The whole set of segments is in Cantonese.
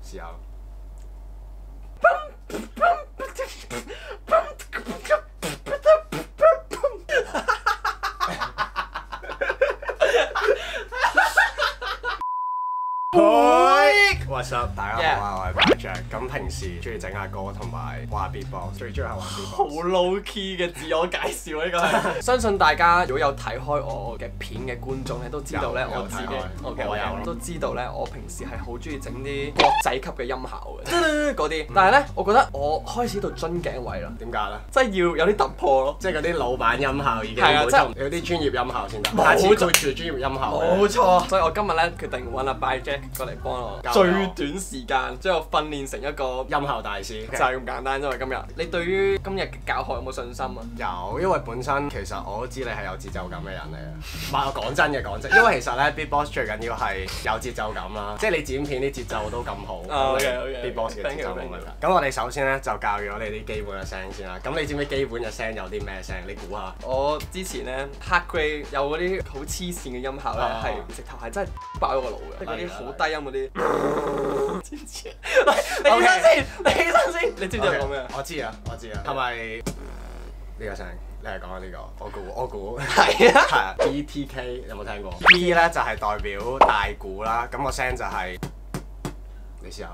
試下。What's up？ 大家好啊，我係 Patrick。咁平時中意整下歌同埋玩 beatbox，最中意係玩 beatbox。好 low key 嘅自我介紹啊！呢個係相信大家如果有睇開我嘅片嘅觀眾咧，都知道咧我自己我有都知道咧，我平時係好中意整啲國際級嘅音效嘅嗰啲。但係咧，我覺得我開始到樽頸位啦。點解咧？即係要有啲突破咯。即係嗰啲老闆音效已經係啊，即係有啲專業音效先得。冇下次做專業音效。冇錯。所以我今日咧決定揾阿 By Jack 過嚟幫我最短時間將我訓練成一個音效大師，就係咁簡單啫嘛。今日你對於今日嘅教學有冇信心啊？有，因為本身其實我都知你係有節奏感嘅人嚟嘅。唔係，我講真嘅，因為其實咧 beatbox 最緊要係有節奏感啦，即係你剪片啲節奏都咁好。beatbox 嘅節奏冇問題。咁我哋首先咧就教咗你啲基本嘅聲先啦。咁你知唔知基本嘅聲有啲咩聲？你估下？我之前咧 Hard Grade 有嗰啲好黐線嘅音效咧，係直頭係真係爆咗個腦嘅，即係嗰啲好低音嗰啲。知唔知？你起身先，你起身先，你知唔知我講咩？我知啊，係咪呢個聲？你係講緊呢個？我估係啊，係啊 BTK 有冇聽過 ？B 咧就係代表大鼓啦，咁個聲就係你試下，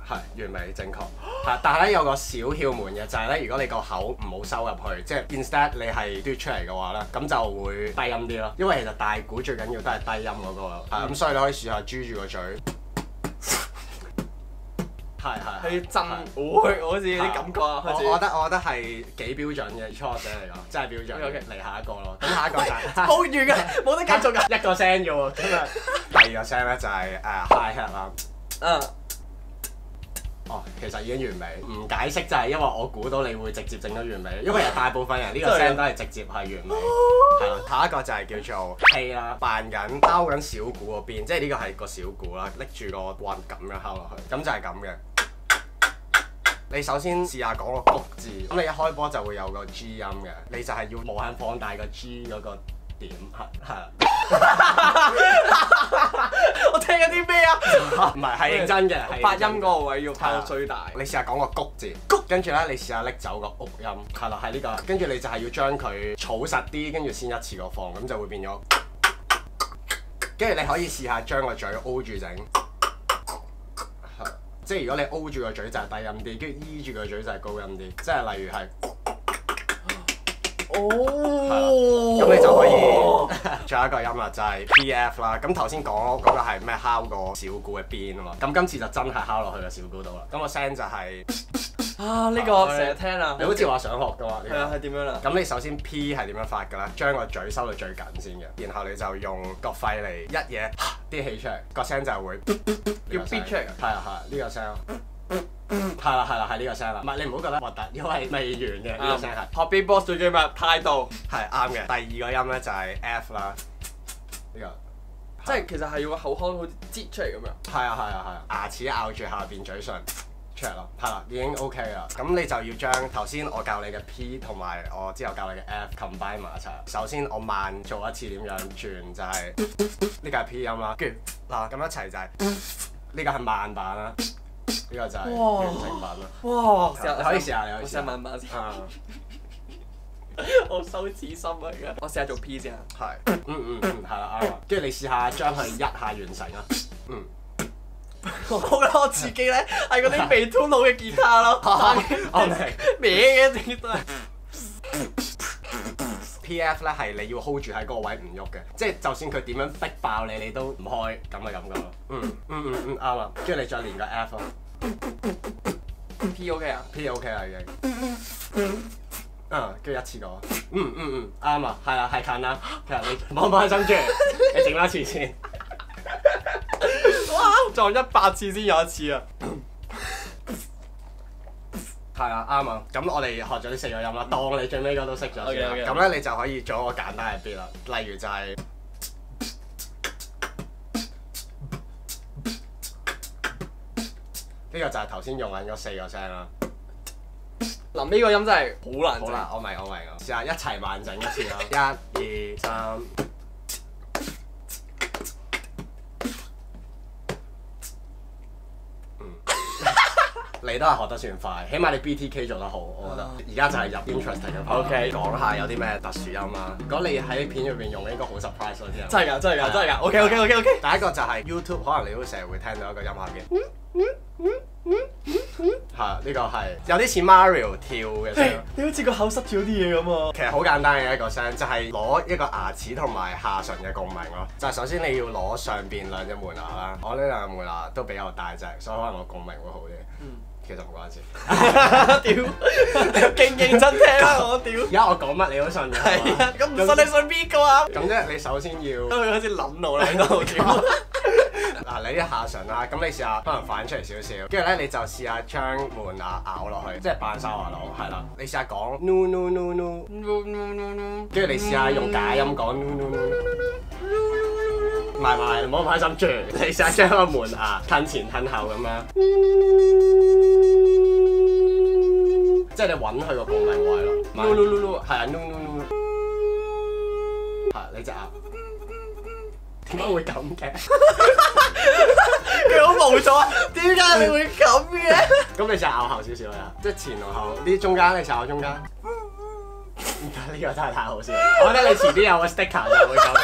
係完美正確。係，但係咧有個小竅門嘅就係咧，如果你個口唔好收入去，即係 instead 你係嘟出嚟嘅話咧，咁就會低音啲咯。因為其實大鼓最緊要都係低音嗰個，係咁，所以你可以試下豬住個嘴。係佢震會好似啲感覺啊！我覺得係幾標準嘅初學者嚟講，真係標準。嚟下一個咯，咁下一個就係好遠嘅，冇得繼續㗎。一個聲啫喎，咁啊第二個聲咧就係high hat 啦。哦，其實已經完美，唔解釋就係因為我估到你會直接整得完美，因為大部分人呢個聲都係直接係完美。係啦，下一個就係叫做 P 啦，扮緊敲緊小鼓嗰邊，即係呢個係個小鼓啦，拎住個棍咁樣敲落去，咁就係咁嘅。你首先試下講個谷字，咁你一開波就會有個 G 音嘅，你就係要無限放大個 G 嗰個點，係啦。我聽緊啲咩啊？唔係，係認真嘅，發音嗰個位要拍到最大。你試下講個谷字，谷，跟住咧你試下拎走個屋音，係啦，係呢個，跟住你就係要將佢儲實啲，跟住先一次過放，咁就會變咗。跟住你可以試下將個嘴 O 住整。即係如果你 O 住個嘴就係低音啲，跟住依住個嘴就係高音啲，即係例如係，咁你就可以，仲有一個音啦，就係 PF 啦。咁頭先講嗰個係咩敲個小鼓嘅邊啊嘛，咁今次就真係敲落去個小鼓度啦。咁個聲就係呢個成日聽啊！你好似話想學㗎嘛？係啊，係點樣啦？咁你首先 P 係點樣發㗎咧？將個嘴收到最緊先嘅，然後你就用個肺嚟一嘢啲氣出嚟，個聲就會要 beat 出嚟㗎。係啊，呢個聲。係啦，係呢個聲啦。唔係你唔好覺得核突，因為未完嘅呢個聲係。學 beatbox 最緊要態度。係啱嘅。第二個音咧就係 F 啦，呢個。即係其實係要個口腔好似擠出嚟咁樣。係啊，牙齒咬住下邊嘴唇。出嚟咯，係啦，已經 OK 啦。咁你就要將頭先我教你嘅 P 同埋我之後教你嘅 F combine 埋一齊。首先我慢做一次點樣轉就係呢個係 P 音啦，跟住嗱咁一齊就係呢個係慢版啦，呢個就係完整版啦。哇！你可以試下，你可以試下。我試下慢慢先。我羞恥心啊！而家我試下做 P 先啊。係，係啦啱啦。跟住你試下將佢一下完成啦。我覺得我自己咧係嗰啲未 tune 好嘅吉他咯，我明歪嘅都係。PF 咧係你要 hold 住喺嗰個位唔喐嘅，即係就算佢點樣逼爆你，你都唔開咁嘅感覺咯。啱啊，跟住你再連個 F 咯。P OK 啊 ？P OK 啦已經。跟住一次過。啱啊，係啊，係近啦。其實你唔好開心住，你整多一次先。哇！撞100次先有一次啊！係啊，啱啊。咁我哋學咗呢4個音啦，當你最尾嗰都識咗先啦。咁咧你就可以做一個簡單嘅 beat 啦，例如就係呢個就係頭先用緊嗰4個聲啦。臨尾個音真係好難整。好啦，我明。試下一齊慢整一次啦，1、2、3。你都係學得算快，起碼你 BTK 做得好，我覺得。而家就係入 interesting 嘅 part。OK， 講下有啲咩特殊音啦。如果你喺片入邊用，應該好 surprise 咯啲人。真係㗎。OK。第一個就係 YouTube，可能你都成日會聽到一個音效嘅。係呢個係有啲似 Mario 跳嘅聲。你好似個口塞住啲嘢咁啊！其實好簡單嘅一個聲，就係攞一個牙齒同埋下唇嘅共鳴咯。就係首先你要攞上邊兩隻門牙啦，我呢兩個門牙都比較大隻，所以可能我共鳴會好啲。其實唔關事。屌，勁認真聽啦我屌！而家我講乜你都信嘅。係啊，咁唔信你信邊個啊？咁即你首先要，因為開始諗到啦，應該好屌。嗱，你啲下唇啦，咁你試下可能反出嚟少少，跟住咧你就試下將門牙咬落去，即係扮沙華佬，係啦。你試下講 no no no no no no no no， 跟住你試下用假音講 no no no no。唔係，唔好咁開心住。你試下將個門牙褪前褪後咁樣，即係你揾佢個共鳴位咯。no no no no， 係啊 no no no， 係你隻牙點解會咁嘅？佢好無助啊！點解你會咁嘅？咁你就咬後少少啦，即係前同後呢中間，你就咬中間。唔得，呢個真係太好笑。我覺得你遲啲有個 sticker 就會咁噶。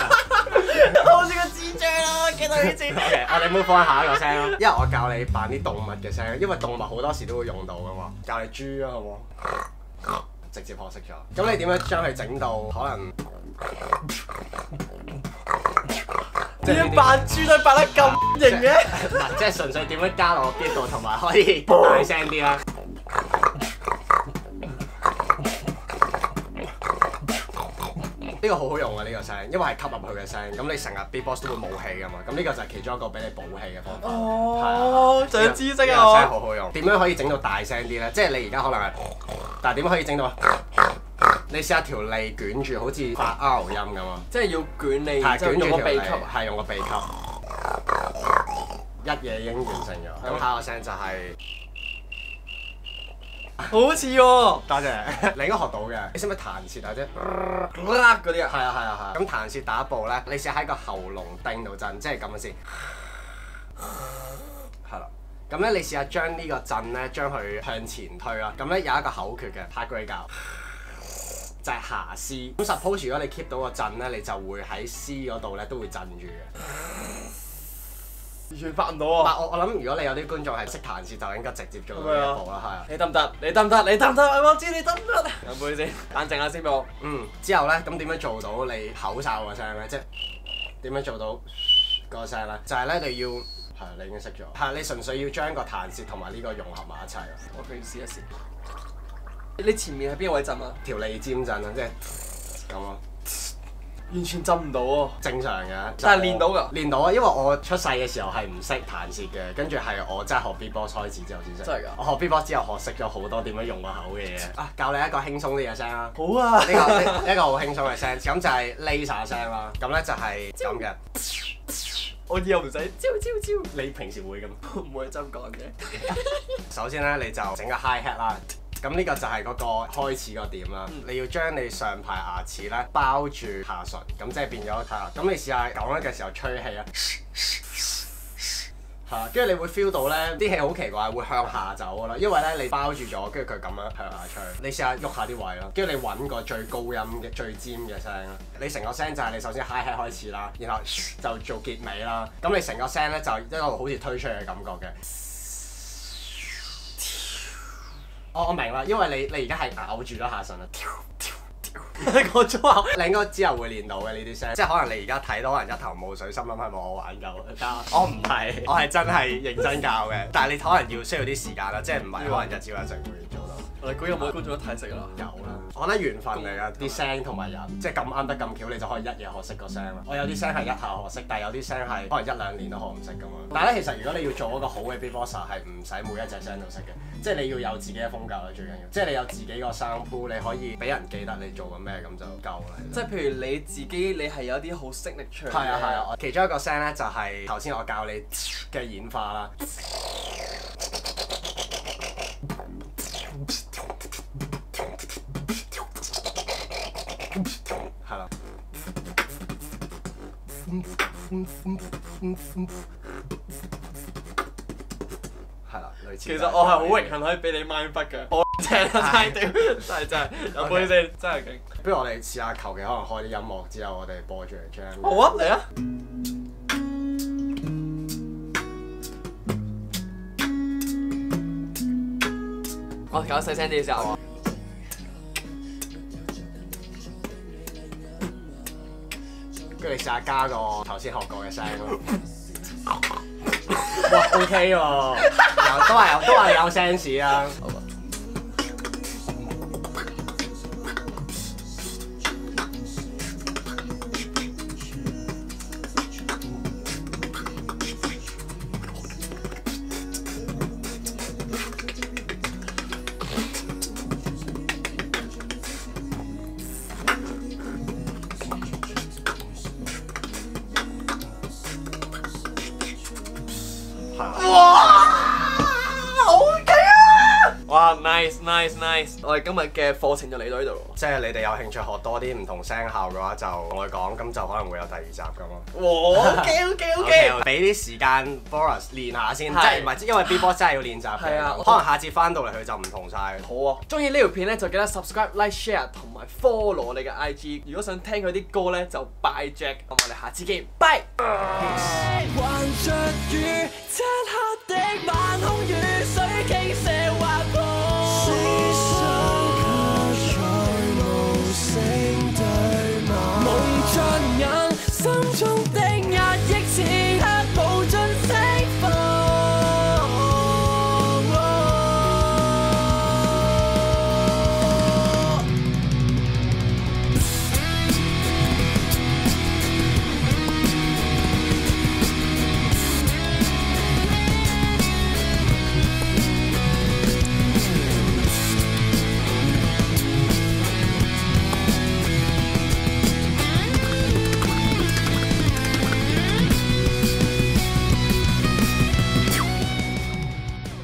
好似個智障啊！記得呢次。OK， 我哋 move 翻下一個聲咯。因為我教你扮啲動物嘅聲，因為動物好多時都會用到噶嘛。教你豬啊，好唔好？直接學識咗。咁你點樣將佢整到可能？點樣扮豬都扮得咁型嘅？嗱，即係純粹點樣加落個 beat 度，同埋可以大聲啲啦。呢個好好用啊！呢個聲，因為係吸入佢嘅聲，咁你成日 beatbox 都會冇氣噶嘛，咁呢個就係其中一個俾你補氣嘅方法。哦，長知識啊！呢個聲好好用。點樣可以整到大聲啲咧？即係你而家可能係，但係點樣可以整到？你試下條脷捲住，好似發 R 音咁啊！即係要捲脷，係捲住條脷，係用個鼻吸，一嘢已經完成咗。咁下個聲就係。好似喎，多謝，你應該學到嘅。你識唔識彈舌啊？即係嗰啲啊？係啊。咁彈舌第一步咧，你試下喺個喉嚨頂度震，即係咁樣先。係啦。咁咧，你試下將呢個震咧，將佢向前推啦。咁咧有一個口訣嘅 Pat 教，就係下 C。咁 suppose 如果你 keep 到個震咧，你就會喺 C 嗰度咧都會震住嘅。完全發唔到啊！我諗如果你有啲觀眾係識彈舌，就應該直接做到呢一步啦，係啊！你得唔得？我知你得唔得？有冇先？冷靜下先俾我。之後咧，咁點樣做到你口哨個聲咧？即係點樣做到個聲咧？就係咧，你要係你已經識咗。係你純粹要將個彈舌同埋呢個融合埋一齊。我俾你試一試。你前面係邊個位震啊？條脷尖震啊，即係咁咯。完全浸唔到喎，正常嘅。但係練到㗎，練到啊！因為我出世嘅時候係唔識彈舌嘅，跟住係我真係學 beatbox 開始之後先識。真係㗎！我學 beatbox 之後學識咗好多點樣用個口嘅嘢。啊，教你一個輕鬆啲嘅聲啦。好啊！呢個好輕鬆嘅聲，咁就係 laser 聲啦。咁咧就係咁嘅。我以後唔使招。你平時會咁？唔會真講嘅。首先咧，你就整個 hi hat 啦。咁呢個就係嗰個開始個點啦。你要將你上排牙齒咧包住下唇，咁即係變咗咁你試下講嘅時候吹氣啊，係，跟住你會 feel 到咧啲氣好奇怪會向下走噶啦，因為咧你包住咗，跟住佢咁樣向下吹。你試下喐下啲位咯，跟住你揾個最高音嘅最尖嘅聲啦。你成個聲就係你首先 hi hat 開始啦，然後就做結尾啦。咁你成個聲咧就一路好似推出去嘅感覺嘅。我明啦，因為你而家係咬住咗下唇啦，個粗口你應該之後會練到嘅呢啲聲，即係可能你而家睇到可能一頭霧水，心諗係咪我玩夠？但我唔係，我係真係認真教嘅。但係你可能要需要啲時間啦，即係唔係可能一朝一夕會做到。我哋估有冇觀眾太識啦？有啦，我覺得緣分嚟㗎，啲聲同埋人，即係咁啱得咁巧，你就可以一夜學識個聲啦。我有啲聲係一下學識，但係有啲聲係可能一兩年都學唔識㗎嘛。但係咧，其實如果你要做一個好嘅 beatboxer，係唔使每一隻聲都識嘅，即係你要有自己嘅風格啦，最緊要。即係你有自己個 sound pool，你可以俾人記得你做緊咩咁就夠啦。即係譬如你自己，你係有啲好識力唱嘅。係啊，其中一個聲咧就係頭先我教你嘅演化啦。係啦，類似。其實我係好榮幸可以俾你 mind 筆嘅，我正啦，真係有杯先，真係勁。不如我哋試下求其可能開啲音樂之後，我哋播住嚟 jam。好啊，嚟啊！我搞細聲啲嘅時候。跟住你試下加個頭先學過嘅聲咯。哇 ，OK 喎，都係有 sense 啊。哇 ，nice！ 我哋今日嘅課程就嚟到呢度咯。即係你哋有興趣學多啲唔同聲效嘅話，就同我講，咁就可能會有第2集咁咯。哇，OK，俾啲時間 Boris 練下先，即係唔係因為 B-box 真係要練習嘅。係啊，可能下次翻到嚟佢就唔同晒。好啊，中意呢條片咧就記得 subscribe、like、share 同埋 follow 我哋嘅 IG。如果想聽佢啲歌咧就 Bye Jack。咁我哋下次見，Bye。還着雨，漆黑的晚空，雨水傾瀉。